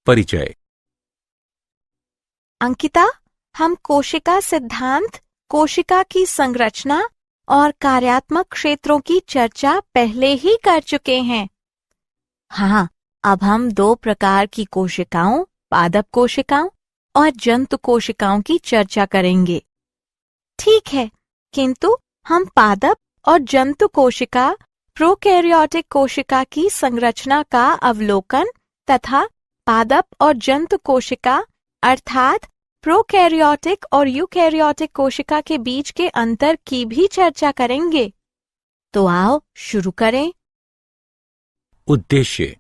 परिचय। अंकिता, हम कोशिका सिद्धांत, कोशिका की संरचना और कार्यात्मक क्षेत्रों की चर्चा पहले ही कर चुके हैं। हाँ, अब हम 2 प्रकार की कोशिकाओं, पादप कोशिकाओं और जंतु कोशिकाओं की चर्चा करेंगे। ठीक है, किंतु हम पादप और जंतु कोशिका, प्रोकैरियोटिक कोशिका की संरचना का अवलोकन तथा पादप और जंतु कोशिका अर्थात प्रोकैरियोटिक और यूकैरियोटिक कोशिका के बीच के अंतर की भी चर्चा करेंगे। तो आओ शुरू करें। उद्देश्य।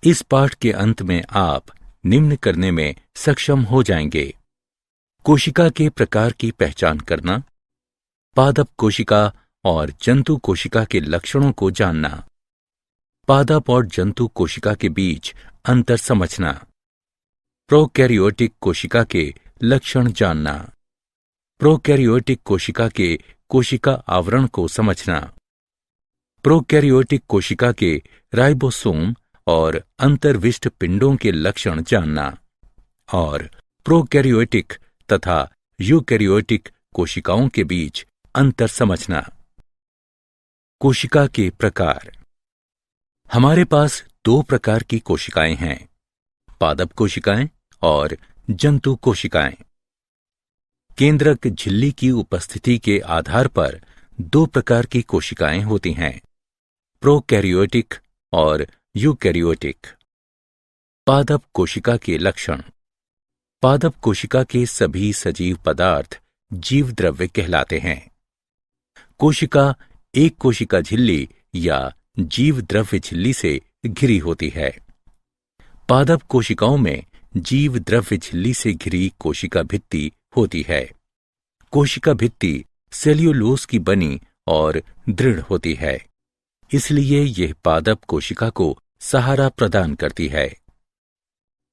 इस पाठ के अंत में आप निम्न करने में सक्षम हो जाएंगे: कोशिका के प्रकार की पहचान करना, पादप कोशिका और जंतु कोशिका के लक्षणों को जानना, पादप और जंतु कोशिका के बीच अंतर समझना, प्रोकैरियोटिक कोशिका के लक्षण जानना, प्रोकैरियोटिक कोशिका के कोशिका आवरण को समझना, प्रोकैरियोटिक कोशिका के राइबोसोम और अंतर्विष्ट पिंडों के लक्षण जानना और प्रोकैरियोटिक तथा यूकैरियोटिक कोशिकाओं के बीच अंतर समझना। कोशिका के प्रकार। हमारे पास 2 प्रकार की कोशिकाएं हैं: पादप कोशिकाएं और जंतु कोशिकाएं। केंद्रक झिल्ली की उपस्थिति के आधार पर 2 प्रकार की कोशिकाएं होती हैं: प्रोकैरियोटिक और यूकैरियोटिक। पादप कोशिका के लक्षण। पादप कोशिका के सभी सजीव पदार्थ जीव द्रव्य कहलाते हैं। कोशिका एक कोशिका झिल्ली या जीव द्रव्य झिल्ली से घिरी होती है। पादप कोशिकाओं में जीव द्रव्य झिल्ली से घिरी कोशिका भित्ति होती है। कोशिका भित्ति सेल्यूलोज की बनी और दृढ़ होती है, इसलिए यह पादप कोशिका को सहारा प्रदान करती है।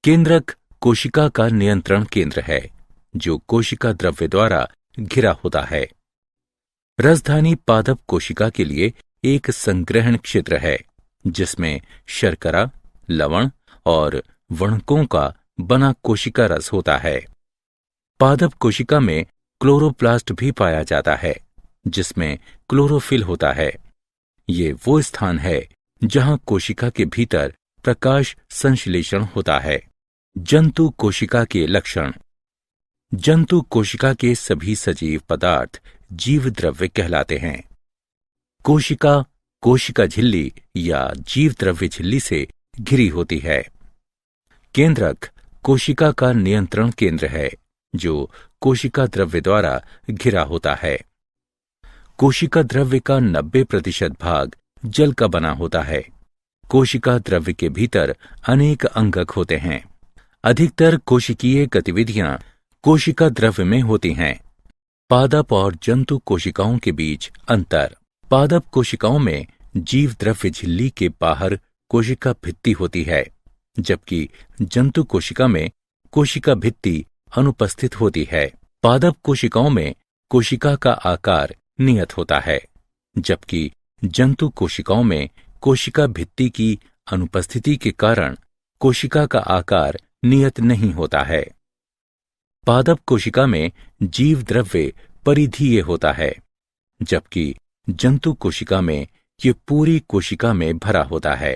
केंद्रक कोशिका का नियंत्रण केंद्र है, जो कोशिका द्रव्य द्वारा घिरा होता है। रसधानी पादप कोशिका के लिए एक संग्रहण क्षेत्र है, जिसमें शर्करा, लवण और वणकों का बना कोशिका रस होता है। पादप कोशिका में क्लोरोप्लास्ट भी पाया जाता है, जिसमें क्लोरोफिल होता है। ये वो स्थान है जहां कोशिका के भीतर प्रकाश संश्लेषण होता है। जंतु कोशिका के लक्षण। जंतु कोशिका के सभी सजीव पदार्थ जीव द्रव्य कहलाते हैं। कोशिका कोशिका झिल्ली या जीव द्रव्य झिल्ली से घिरी होती है। केंद्रक कोशिका का नियंत्रण केंद्र है, जो कोशिका द्रव्य द्वारा घिरा होता है। कोशिका द्रव्य का 90% भाग जल का बना होता है। कोशिका द्रव्य के भीतर अनेक अंगक होते हैं। अधिकतर कोशिकीय गतिविधियां कोशिका द्रव्य में होती हैं। पादप और जंतु कोशिकाओं के बीच अंतर। पादप कोशिकाओं में जीव द्रव्य झिल्ली के बाहर कोशिका भित्ति होती है, जबकि जंतु कोशिका में कोशिका भित्ति अनुपस्थित होती है। पादप कोशिकाओं में कोशिका का आकार नियत होता है, जबकि जंतु कोशिकाओं में कोशिका भित्ति की अनुपस्थिति के कारण कोशिका का आकार नियत नहीं होता है। पादप कोशिका में जीव द्रव्य परिधीय होता है, जबकि जंतु कोशिका में ये पूरी कोशिका में भरा होता है।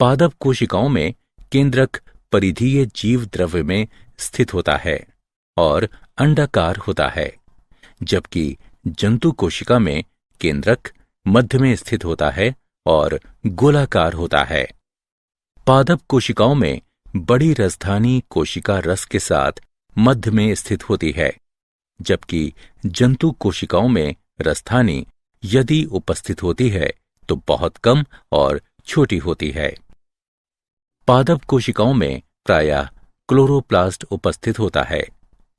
पादप कोशिकाओं में केंद्रक परिधीय जीव द्रव्य में स्थित होता है और अंडाकार होता है, जबकि जंतु कोशिका में केंद्रक मध्य में स्थित होता है और गोलाकार होता है। पादप कोशिकाओं में बड़ी रसधानी कोशिका रस के साथ मध्य में स्थित होती है, जबकि जंतु कोशिकाओं में रसधानी यदि उपस्थित होती है तो बहुत कम और छोटी होती है। पादप कोशिकाओं में प्रायः क्लोरोप्लास्ट उपस्थित होता है,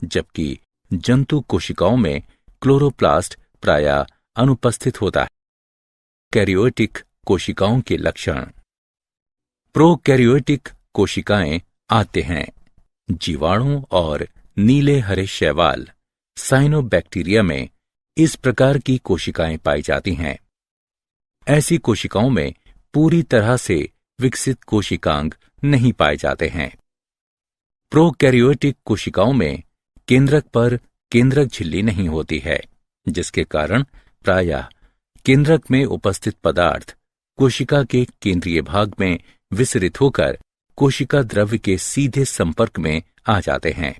जबकि जंतु कोशिकाओं में क्लोरोप्लास्ट प्रायः अनुपस्थित होता है। कैरियोटिक कोशिकाओं के लक्षण। प्रोकैरियोटिक कोशिकाएं आते हैं। जीवाणु और नीले हरे शैवाल साइनोबैक्टीरिया में इस प्रकार की कोशिकाएं पाई जाती हैं। ऐसी कोशिकाओं में पूरी तरह से विकसित कोशिकांग नहीं पाए जाते हैं। प्रोकैरियोटिक कोशिकाओं में केंद्रक पर केंद्रक झिल्ली नहीं होती है, जिसके कारण प्रायः केंद्रक में उपस्थित पदार्थ कोशिका के केंद्रीय भाग में विसरित होकर कोशिका द्रव्य के सीधे संपर्क में आ जाते हैं।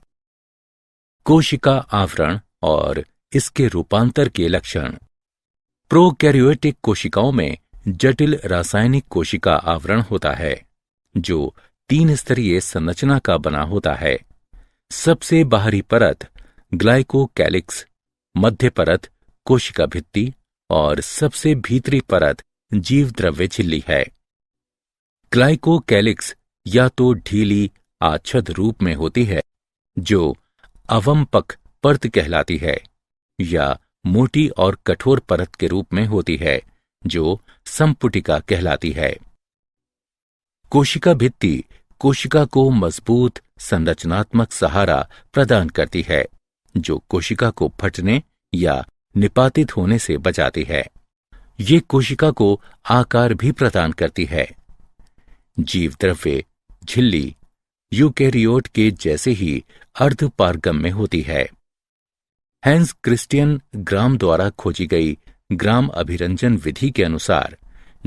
कोशिका आवरण और इसके रूपांतर के लक्षण। प्रोकैरियोटिक कोशिकाओं में जटिल रासायनिक कोशिका आवरण होता है, जो 3 स्तरीय संरचना का बना होता है। सबसे बाहरी परत ग्लाइकोकैलिक्स, मध्य परत कोशिका भित्ति और सबसे भीतरी परत जीव द्रव्य झिल्ली है। ग्लाइकोकैलिक्स या तो ढीली आच्छद रूप में होती है, जो अवमपक परत कहलाती है, या मोटी और कठोर परत के रूप में होती है, जो संपुटिका कहलाती है। कोशिका भित्ति कोशिका को मजबूत संरचनात्मक सहारा प्रदान करती है, जो कोशिका को फटने या निपातित होने से बचाती है। ये कोशिका को आकार भी प्रदान करती है। जीव द्रव्य झिल्ली यूकैरियोट के जैसे ही अर्धपारगम्य होती है। हैंस क्रिस्टियन ग्राम द्वारा खोजी गई ग्राम अभिरंजन विधि के अनुसार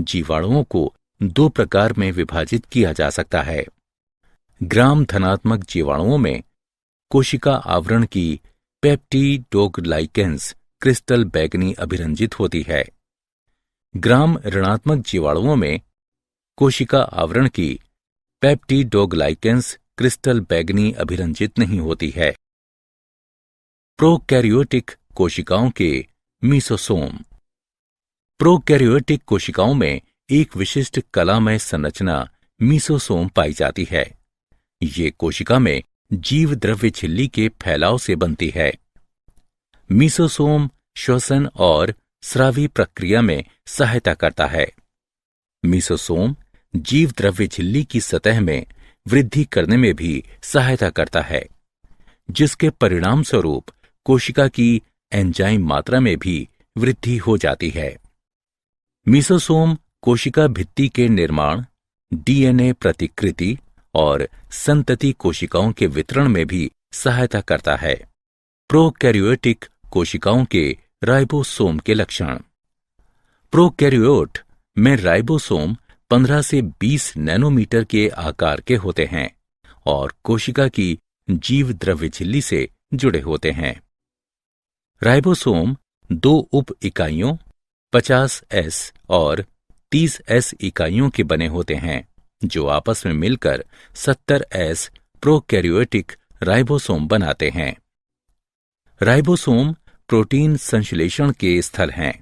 जीवाणुओं को 2 प्रकार में विभाजित किया जा सकता है। ग्राम धनात्मक जीवाणुओं में कोशिका आवरण की पेप्टिडोग्लाइकेंस क्रिस्टल बैगनी अभिरंजित होती है। ग्राम ऋणात्मक जीवाणुओं में कोशिका आवरण की पेप्टिडोग्लाइकेंस क्रिस्टल बैगनी अभिरंजित नहीं होती है। प्रोकैरियोटिक कोशिकाओं के मीसोसोम। प्रोकैरियोटिक कोशिकाओं में एक विशिष्ट कलामय संरचना मीसोसोम पाई जाती है। ये कोशिका में जीव द्रव्य झिल्ली के फैलाव से बनती है। मीसोसोम श्वसन और स्रावी प्रक्रिया में सहायता करता है। मीसोसोम जीव द्रव्य झिल्ली की सतह में वृद्धि करने में भी सहायता करता है, जिसके परिणाम स्वरूप कोशिका की एंजाइम मात्रा में भी वृद्धि हो जाती है। मीसोसोम कोशिका भित्ति के निर्माण, डीएनए प्रतिकृति और संतति कोशिकाओं के वितरण में भी सहायता करता है। प्रोकैरियोटिक कोशिकाओं के राइबोसोम के लक्षण। प्रोकैरियोट में राइबोसोम 15 से 20 नैनोमीटर के आकार के होते हैं और कोशिका की जीव द्रव्य झिल्ली से जुड़े होते हैं। राइबोसोम 2 उप इकाइयों 50S और 30S इकाइयों के बने होते हैं, जो आपस में मिलकर 70S प्रोकैरियोटिक राइबोसोम बनाते हैं। राइबोसोम प्रोटीन संश्लेषण के स्थल हैं।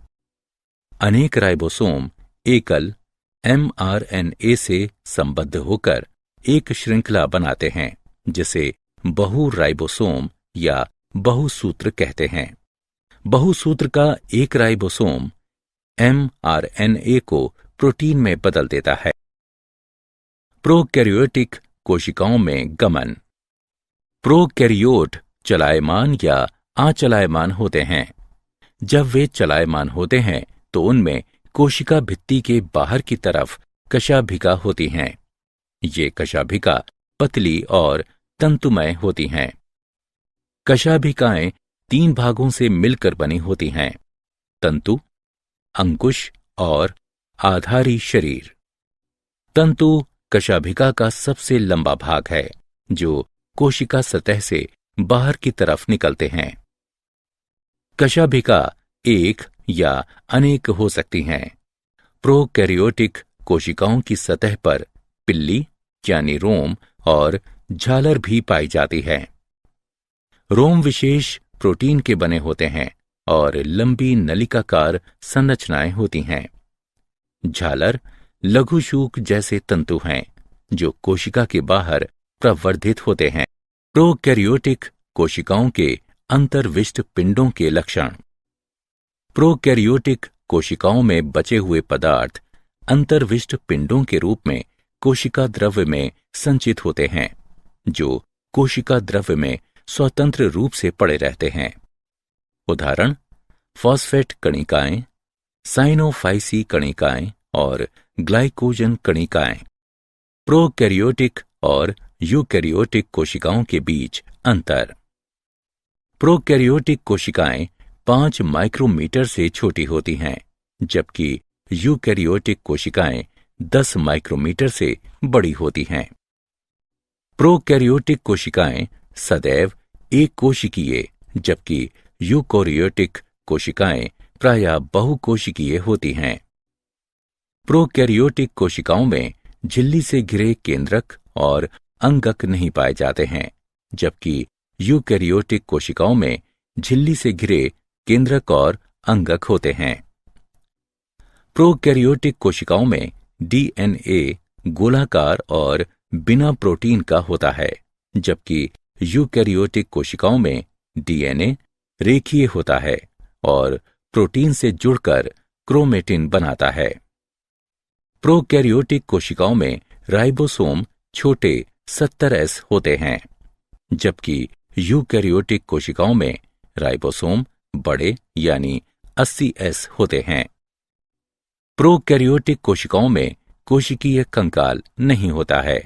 अनेक राइबोसोम एकल mRNA से संबद्ध होकर एक श्रृंखला बनाते हैं, जिसे बहु राइबोसोम या बहुसूत्र कहते हैं। बहुसूत्र का एक राइबोसोम mRNA को प्रोटीन में बदल देता है। प्रोकैरियोटिक कोशिकाओं में गमन। प्रोकैरियोट चलायमान या अचलायमान होते हैं। जब वे चलायमान होते हैं तो उनमें कोशिका भित्ति के बाहर की तरफ कशाभिका होती हैं। ये कशाभिका पतली और तंतुमय होती हैं। कशाभिकाएं 3 भागों से मिलकर बनी होती हैं: तंतु, अंकुश और आधारी शरीर। तंतु कशाभिका का सबसे लंबा भाग है, जो कोशिका सतह से बाहर की तरफ निकलते हैं। कशाभिका एक या अनेक हो सकती हैं। प्रोकैरियोटिक कोशिकाओं की सतह पर पिल्ली यानी रोम और झालर भी पाई जाती है। रोम विशेष प्रोटीन के बने होते हैं और लंबी नलिकाकार संरचनाएं होती हैं। झालर लघुशूक जैसे तंतु हैं, जो कोशिका के बाहर प्रवर्धित होते हैं। प्रोकैरियोटिक कोशिकाओं के अंतर्विष्ट पिंडों के लक्षण। प्रोकैरियोटिक कोशिकाओं में बचे हुए पदार्थ अंतर्विष्ट पिंडों के रूप में कोशिका द्रव्य में संचित होते हैं, जो कोशिका द्रव्य में स्वतंत्र रूप से पड़े रहते हैं। उदाहरण: फॉस्फेट कणिकाएं, साइनोफाइसी कणिकाएं और ग्लाइकोजन कणिकाएं। प्रोकैरियोटिक और यूकैरियोटिक कोशिकाओं के बीच अंतर। प्रोकैरियोटिक कोशिकाएं 5 माइक्रोमीटर से छोटी होती हैं, जबकि यूकैरियोटिक कोशिकाएं 10 माइक्रोमीटर से बड़ी होती हैं। प्रोकैरियोटिक कोशिकाएं सदैव एक कोशिकीय, जबकि यूकैरियोटिक कोशिकाएं प्रायः बहुकोशिकीय होती हैं। प्रोकैरियोटिक कोशिकाओं में झिल्ली से घिरे केंद्रक और अंगक नहीं पाए जाते हैं, जबकि यूकैरियोटिक कोशिकाओं में झिल्ली से घिरे केंद्रक और अंगक होते हैं। प्रोकैरियोटिक कोशिकाओं में डीएनए गोलाकार और बिना प्रोटीन का होता है, जबकि यूकैरियोटिक कोशिकाओं में डीएनए रेखीय होता है और प्रोटीन से जुड़कर क्रोमेटिन बनाता है। प्रोकैरियोटिक कोशिकाओं में राइबोसोम छोटे 70S होते हैं, जबकि यूकैरियोटिक कोशिकाओं में राइबोसोम बड़े यानी 80S होते हैं। प्रोकैरियोटिक कोशिकाओं में कोशिकीय कंकाल नहीं होता है,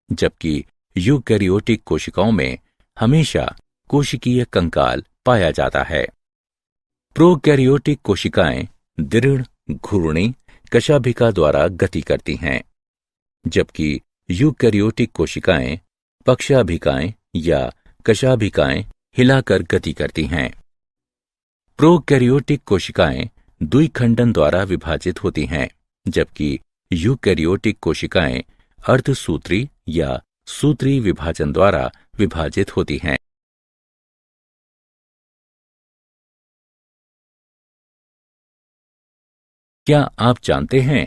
जबकि यूकैरियोटिक कोशिकाओं में हमेशा कोशिकीय कंकाल पाया जाता है। प्रोकैरियोटिक कोशिकाएं दृढ़ घूर्णी कशाभिका द्वारा गति करती हैं, जबकि यूकैरियोटिक कोशिकाएं पक्षाभिकाएं या कशाभिकाएं हिलाकर गति करती हैं। प्रोकैरियोटिक कोशिकाएं द्विखंडन द्वारा विभाजित होती हैं, जबकि यूकैरियोटिक कोशिकाएं अर्धसूत्री या सूत्री विभाजन द्वारा विभाजित होती हैं। क्या आप जानते हैं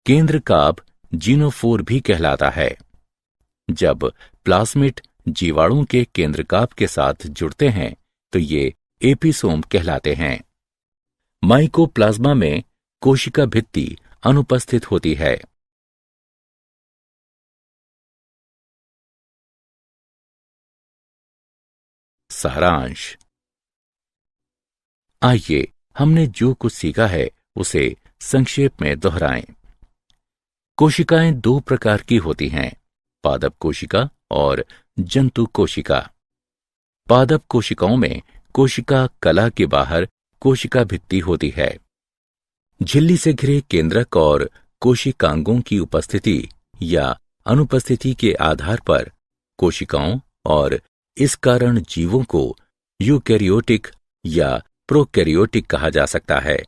केंद्रकाभ जीनोफोर भी कहलाता है। जब प्लाज्मिड जीवाणु के केंद्रकाभ के साथ जुड़ते हैं तो ये एपिसोम कहलाते हैं। माइकोप्लाज्मा में कोशिका भित्ति अनुपस्थित होती है। सारांश। आइए हमने जो कुछ सीखा है उसे संक्षेप में दोहराएं। कोशिकाएं 2 प्रकार की होती हैं, पादप कोशिका और जंतु कोशिका। पादप कोशिकाओं में कोशिका कला के बाहर कोशिका भित्ति होती है। झिल्ली से घिरे केंद्रक और कोशिकांगों की उपस्थिति या अनुपस्थिति के आधार पर कोशिकाओं और इस कारण जीवों को यूकैरियोटिक या प्रोकैरियोटिक कहा जा सकता है।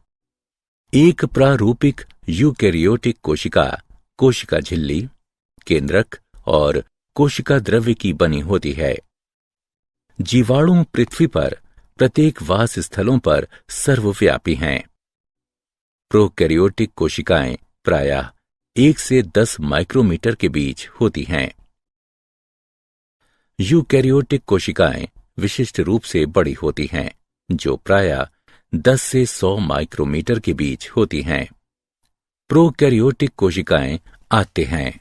एक प्रारूपिक यूकैरियोटिक कोशिका कोशिका झिल्ली, केंद्रक और कोशिका द्रव्य की बनी होती है। जीवाणु पृथ्वी पर प्रत्येक वास स्थलों पर सर्वव्यापी हैं। प्रोकैरियोटिक कोशिकाएं प्रायः 1 से 10 माइक्रोमीटर के बीच होती हैं। यूकैरियोटिक कोशिकाएं विशिष्ट रूप से बड़ी होती हैं, जो प्रायः 10 से 100 माइक्रोमीटर के बीच होती हैं। प्रोकैरियोटिक कोशिकाएं आते हैं।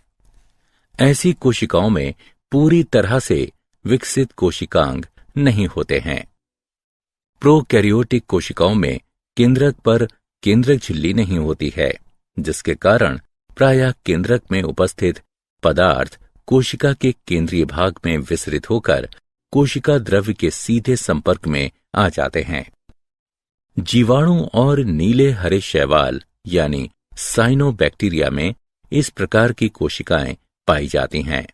ऐसी कोशिकाओं में पूरी तरह से विकसित कोशिकांग नहीं होते हैं। प्रोकैरियोटिक कोशिकाओं में केंद्रक पर केंद्रक झिल्ली नहीं होती है, जिसके कारण प्रायः केंद्रक में उपस्थित पदार्थ कोशिका के केंद्रीय भाग में विसरित होकर कोशिका द्रव्य के सीधे संपर्क में आ जाते हैं। जीवाणु और नीले हरे शैवाल यानी साइनोबैक्टीरिया में इस प्रकार की कोशिकाएं पाई जाती हैं।